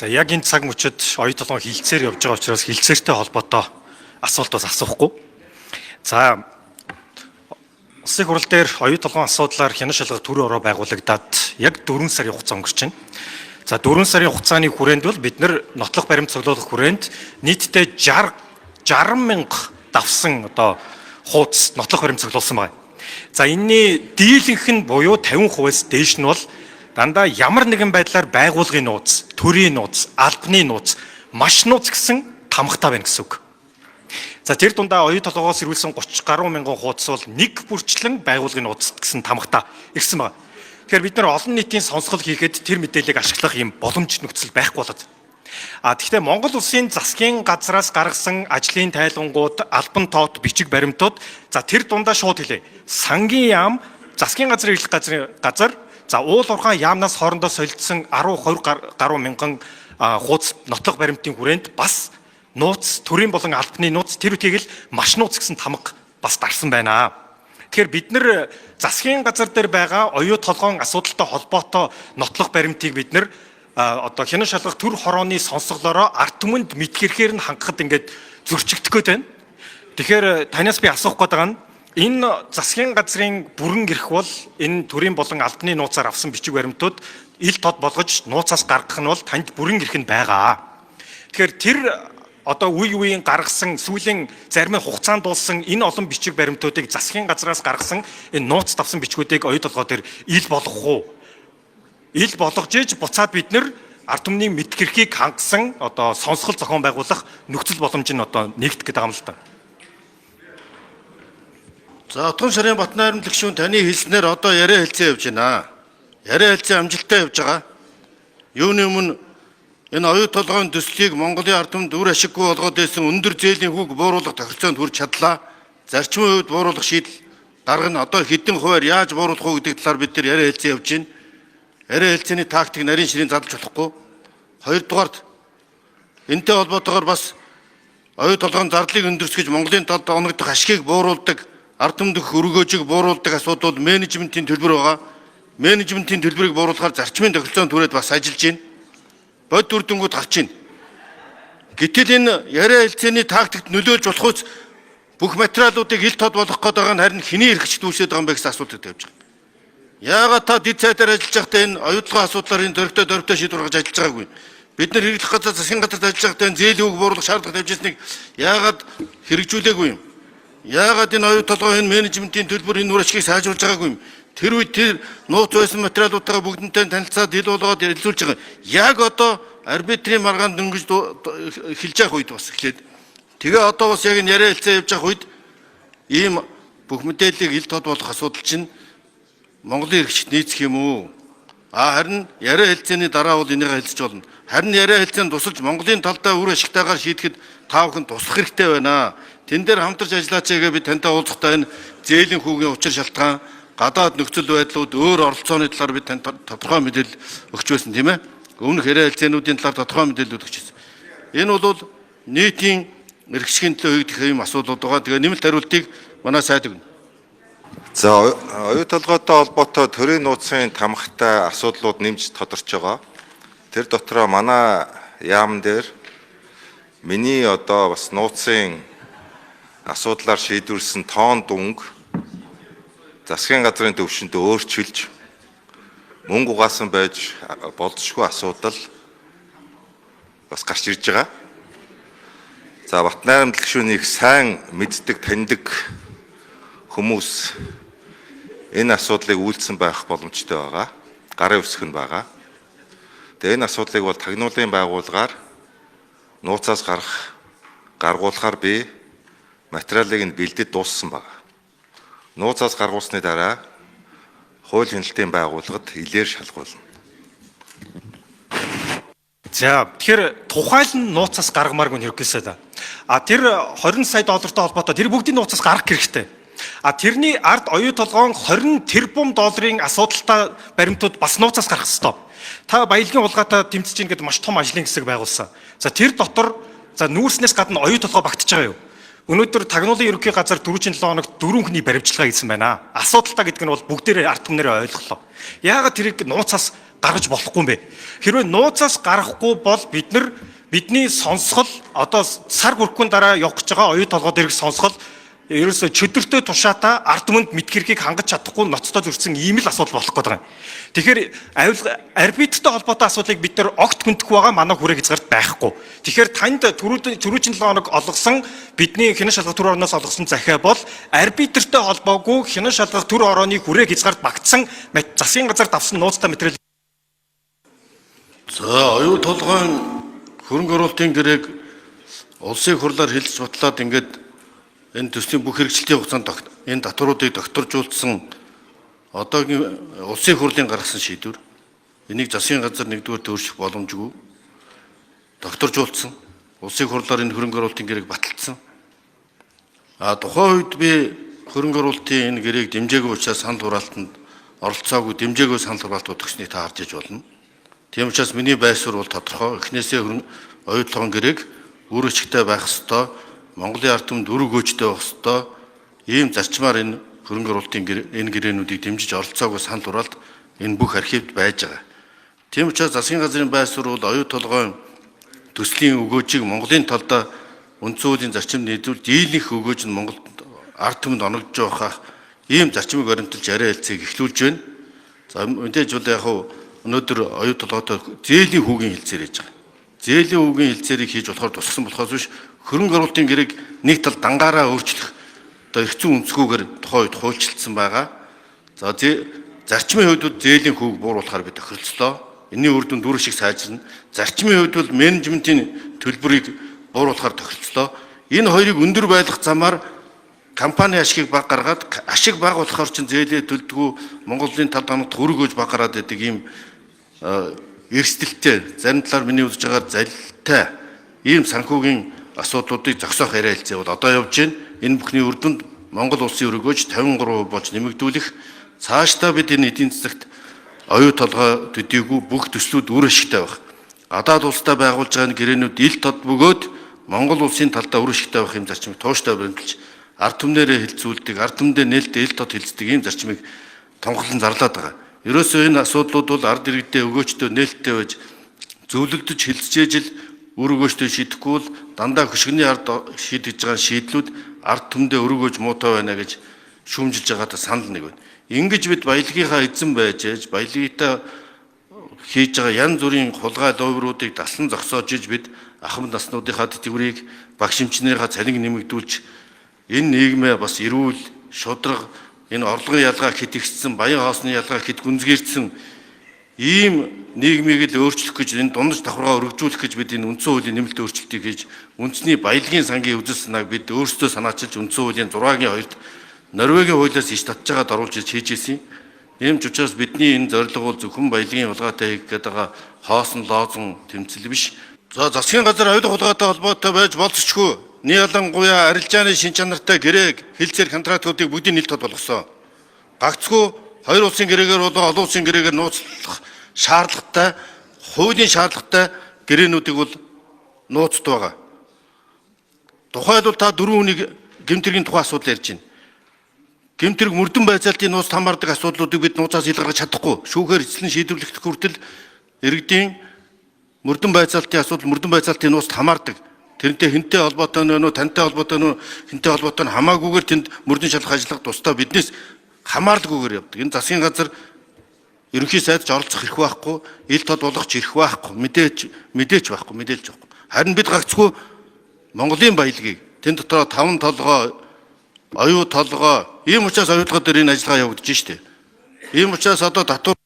За яг энэ цаг мөчид оюу толгой хилцээр явж байгаа учраас хилцээртэй холбоотой асуулт бас асуухгүй. За Улсын хурал дээр оюу толгойн асуудлаар хянах шалгах төр ороо байгуулагдаад яг 4 сарын хугацаа өнгөрч байна. За 4 сарын хугацааны хүрээнд бол бид нар нотлох баримт цуглуулах хүрээнд нийтдээ 60 мянга давсан хуудас нотлох баримт цуглуулсан байна. За энэний дийлэнх нь буюу 50%-аас дээш нь бол дандаа ямар нэгэн байдлаар байгуулгын нууц, төрийн нууц, албаны нууц, маш нууц гэсэн тамгатай байна гэсэн үг. За тэр дундаа оюу толгоогоос ирүүлсэн 30 гаруй мянган хуудас бол нэг бүрчлэн байгуулгын нууц гэсэн тамгатай ирсэн байна. Тэгэхээр бид нар олон нийтийн сонсгол хийхэд тэр мэдээллийг ашиглах юм боломж нөхцөл байхгүй болоод. Тэгэхдээ Монгол Улсын засгийн газраас гаргасан ажлын тайлбангууд, албан тоот, бичиг баримтууд за тэр дундаа шууд хэлээ. Сангийн яам, засгийн газрын эрхлэх газар за уул уурхай яамнаас хоорондоо солилцсон 10-20 гаруй мянган хуудас нотлох баримтын хүрээнд бас нууц, төрийн болон албаны нууц тэр үтгийг л маш нууц гэсэн тамга бас дарсан байна. Тэгэхээр бид нар засгийн газар дээр байгаа оюу толгойн асуудалтай холбоотой нотлох баримтыг бид нар хянах шалгах төр хорооны сонсголоороо ард түмэнд мэдгэрхээр нь хангахад ингээд зөрчигдөх гээд байна. Тэгэхээр танаас би асуух гээд байгаа нь энэ засгийн газрын бүрэн эрх бол энэ төрийн болон албаны нууцаар авсан бичиг баримтууд ил тод болгож нууцаас гаргах нь бол танд бүрэн эрх нь байгаа. Тэгэхээр тэр үе үеийн гаргасан сүүлийн зарим хугацаанд дуулсан энэ олон бичиг баримтуудыг засгийн газраас гаргасан энэ нууц давсан бичгүүдийг оюу толгой дээр ил болгох уу? Ил болгож иж буцаад бид нар ард түмний мэдгэрхийг хангасан сонсгол зохион байгуулах нөхцөл боломж нь нэгдэх гэдэг юм л та. За Отгон сарын Батнайрамд гишүүн таны хэлснээр яриа хэлцээ явж байна. Яриа хэлцээ амжилттай явж байгаа. Юуны өмнө энэ оюу толгойн төслийг Монголын ард түмэнд үр ашиггүй болгоод байсан өндөр зээлийн хүүг бууруулах тохиролцоонд хүрч чадлаа. Зарчмын үед бууруулах шийдэл гаргана. Хэдэн хувиар яаж бууруулах уу гэдэг талаар бид нар яриа хэлцээ явж байна. Яриа хэлцээний тактик нарийн ширийн задлж болохгүй. Хоёрдугаард энэтэй холбоотойгоор бас оюу толгойн зардлыг өндөрсгөж Монголын талд оногдох ашгийг бууруулдаг, ард түмэнд өргөөжийг бууруулдаг асуудал бол менежментийн төлбөр байгаа. Менежментийн төлбөрийг бууруулахаар зарчмын тохиролцоонд хүрээд бас ажиллаж байна. Бод үр дүнгууд гарч ийн. Гэтэл энэ яриа хэлцээний тактикт нөлөөлж болохоос бүх материалуудыг ил тод болгох гээд байгаа нь харин хэний эрхч дүүсээд байгаа юм бэ гэсэн асуулт тавьж байгаа. Яагаад та дэд цайтаар ажиллаж байхдаа энэ оюу толгойн асуудлаар энэ дөрвтэй шийдвэр гаргаж ажиллаж байгаагүй? Бид нар хэрэглэх газар засгийн газарт ажиллаж байхдаа зээлийн үг бууруулах шаардлага тавьж ирснийг яагаад хэрэгжүүлээгүй юм? Яагаад энэ оюу толгойн менежментийн төлбөр энэ үр ашгийг сайжруулж байгаагүй юм? Тэр үед тэр нууц байсан материалуудаа бүгднтэй танилцаад ил болгоод ярилцуулж байгаа. Яг арбитрийн маргаанд дөнгөж хэлж явах үед бас эхлээд тэгээ бас яг энэ яриа хэлцээ явж явах үед ийм бүх мэдээллийг ил тод болох асуудал чинь Монголын эрхчд нийцэх юм уу? Харин яриа хэлцээний дараа бол энийг хэлж болно. Харин яриа хэлцээнд тусалж Монголын талдаа үр ашигтайгаар шийдэхэд та бүхэн туслах хэрэгтэй байна. Тэн дээр хамтарч ажиллаач гэгээ би тантай уулзахдаа энэ зээлийн хүүгийн учир шалтгаан гадаад нөхцөл байдлууд өөр оролцооны талаар би танд тодорхой мэдээлэл өгч байсан тийм ээ. Өмнөх яриа хэлцээнүүдийн талаар тодорхой мэдээлэл өгч байсан. Энэ бол нийтийн эрхшгийн төлөө хийгдэх юм асуудлууд байгаа. Тэгээ нэмэлт хариултыг манай сайд өгнө. За оюу толгойтой холбоотой төрийн нууцын тамгатай асуудлууд нэмж тодорч байгаа. Тэр дотроо манай яам дээр миний бас нууцын асуудлаар шийдвэрлсэн тоон дүнг засгийн газрын төвшөнд өөрчилж мөнгө угаасан байж болзошгүй асуудал бас гарч ирж байгаа. За Батнайрамд гишүүнийг сайн мэддэг, таньдаг хүмүүс энэ асуудлыг үйлдсэн байх боломжтой байгаа. Гарын үсэг нь байгаа. Тэгээ энэ асуудлыг бол тагнуулын байгууллагаар нууцаас гаргуулахаар би материалыг нь бэлдэж дууссан байна. Нууцаас гаргуулсны дараа хууль хяналтын байгууллагад илээр шалгуулна. За тэгэхээр тухайлан нууцаас гаргамааргүй нь хэрэглэсэй да. Тэр 20 сая доллартай холбоотой тэр бүгдийн нууцаас гаргах хэрэгтэй. Тэрний ард оюу толгойн 20 тэрбум долларын асуудалтай баримтууд бас нууцаас гарах ёстой. Та баялагын улгаатай тэмцэж ийн гэдэг маш том ажлын хэсэг байгуулсан. За тэр дотор нүүрснээс гадна оюу толгой багтаж байгаа юу? Өнөөдөр тагнуулын ерөнхий газар 4-7 хоногт 4 хүний баримтчилгаа хийсэн байна. Асуудалтай гэдэг нь бол бүгдээрээ ард түмнэрээ ойлголоо. Яагаад тэрийг нууцаас гаргаж болохгүй юм бэ? Хэрвээ нууцаас гарахгүй бол бидний сонсгол одоо сар хүрхгүй дараа явах гэж байгаа оюу толгой дээрх сонсгол ерөөсө чөдөртэй тушаатаа ард түмэнд мэдгэрхийг хангаж чадахгүй ноцтой зөрчсөн ийм л асуудал болох гээд байгаа юм. Тэгэхээр арбитртай холбоотой асуудлыг бид нар огт хүндэх байгаа манай хүрээ хязгаарт байхгүй. Тэгэхээр танд түрүүчийн 7 хоног олгосон бидний хянан шалгах төр орноос олгосон захиа бол арбитртай холбоогүй хянан шалгах төр орооны хүрээ хязгаарт багтсан засгийн газар давсан нууцтай материал. За оюу толгойн хөрөнгө оруулалтын гэрээг улсын хурлаар хэлж батлаад ингээд энэ төслийн бүх хэрэгжилтийн хугацаанд энэ татваруудыг докторжуулсан одоогийн улсын хурлын гаргасан шийдвэр энийг засгийн газар нэгдүгээр өөрчлөх боломжгүй докторжуулсан улсын хурлаар энэ хөрөнгө оруулалтын гэрээг баталсан. Тухайн үед би хөрөнгө оруулалтын энэ гэрээг дэмжээгүй учраас санал хураалтанд оролцоогүй дэмжээгүй санал хураалт өгснгийг та харж иж болно. Тийм учраас миний байсвар бол тодорхой. Эхнээсээ оюу толгойн гэрээг өөрчлөлттэй байх ёстой. Монголын ард түмэнд үр өгөөжтэй байх ёстой. Ийм зарчмаар энэ хөрөнгө оруулалтын энэ гэрээнүүдийг дэмжиж оролцоогүй санал хураалт энэ бүх архивд байж байгаа. Тийм учраас засгийн газрын байсвар бол оюу толгойн төслийн өгөөжийг Монголын талдаа үндсэн хуулийн зарчимд нийлүүлж дийлэнх өгөөж нь Монголд ард түмэнд оногдож байгаа ийм зарчмыг баримталж яриа хэлцээг эхлүүлж байна. За мэдээж бол яг өнөөдөр оюу толгойтой зээлийн хүүгийн хэлцээр хийж байгаа. Зээлийн хүүгийн хэлцээрийг хийж болохоор тусгсан болохоос биш хөрөнгө оруулалтын гэрээг нэг тал дангаараа өөрчлөх одоо эрхцэн өнцгүйгээр тухайн үед хуульчилсан байгаа. За зарчмын хувьд бол зээлийн хүүг бууруулахаар бид тохиролцлоо. Энийн үр дүнд дүр шиг сайжирна. Зарчмын хувьд бол менежментийн төлбөрийг бууруулахаар тохиролцлоо. Энэ хоёрыг өндөр байлгах замаар компани ашигыг баг гаргаад ашиг баг болохоор ч зээлээ төлдгүү Монголын талд ханагт хөргөөж баг гараад байдаг ийм эрсдэлтэй зарим талаар миний үзэж байгаа залилтай ийм санхүүгийн асуудлуудыг зогсоох яриа хэлцээ бол одоо явж байна. Энэ бүхний үр дүнд Монгол улсын өргөөж 53% болж нэмэгдүүлэх цаашдаа бид энэ эдийн засагт оюу толгой төдийгүй бүх төслүүд үр ашигтай байх. Гадаад улстай байгуулж байгаа гэрээнүүд ил тод бөгөөд Монгол улсын талдаа үр ашигтай байх юм зарчмыг тууштай баримталж ард түмнэрээ хилцүүлдэг, ард түмдээ нээлттэй ил тод хилцдэг ийм зарчмыг тунхаглан зарлаад байгаа. Ерөөсөө энэ асуудлууд бол ард иргэдээ өгөөжтэй нээлттэй байж зөвлөгдөж хилцэж ижил үр өгөөжтэй шийдэхгүй бол дандаа хөшгөний ард шийдэж байгаа шийдлүүд ард түмдээ өргөөж муутай байна гэж шүүмжилж байгаадаа санал нэг байна. Ингэж бид баялагийнхаа эзэн байж ээж баялагтай хийж байгаа янз бүрийн хулгай ловруудыг даслан зогсоож иж бид ахмад наснуудынхаа тэтгэврийг багш эмчнэрийнхаа цалин нэмэгдүүлж энэ нийгмээ бас эрүүл шудраг энэ орлогын ялгаа хэд ихсэн баян хоосны ялгаа хэд гүнзгийрсэн ийм нийгмийг л өөрчлөх гэж энэ дундаж давхаргаа өргөжүүлэх гэж бид энэ үндсэн хуулийн нэмэлт өөрчлөлтийг хийж үндэсний баялагын сангийн үзэл санааг бид өөрсдөө санаачилж үндсэн хуулийн 6-гийн 2-д Норвегийн хуулиас иш татж байгаад оруулж хийж ирсэн. Ийм ч учраас бидний энэ зорилго бол зөвхөн баялагын хулгайтай хийх гээд байгаа хоосон лоозон тэмцэл биш. За засгийн газар оюу хулгайтай холбоотой байж болцчихгүй. Ялангуяа арилжааны шин чанартай гэрээг хэлцээр контрактуудыг бүгдийг нийлт тод болгосон. Гагцгүй хоёр улсын гэрээгээр болон олон улсын гэрээгээр нууцлах шаардлагатай, хуулийн шаардлагатай гэрээнүүдийг бол нууцд байгаа. Тухайд бол та дөрвөн хүнийг гэмтэргийн тухай асуудал ярьж байна. Гэмтэрэг мөрдөн байцаалтын нууцд хамаардаг асуудлуудыг бид нууцаас илгаргаж чадахгүй. Шүүхээр эзлэн шийдвэрлэх хүртэл иргэдийн мөрдөн байцаалтын асуудал мөрдөн байцаалтын нууцд хамаардаг. Тэрнтэй хинтэй холбоотой нь нөө тантай холбоотой нь хинтэй холбоотой нь хамаагүйгээр тэнд мөрдөн шалгах ажиллагаа тусдаа биднээс хамаардаггүйгээр явдаг. Энэ засгийн газар ерөнхий сайдч оролцох эрх байхгүй, ил тод болгоч эрх байхгүй, мэдээч байхгүй. Харин бид гагцгүй Монголын баялагийг тэн дотроо 5 толгой, оюу толгой, ийм учраас оюу толгой дээр энэ ажиллагаа явагдаж штэ. Ийм учраас одоо татвар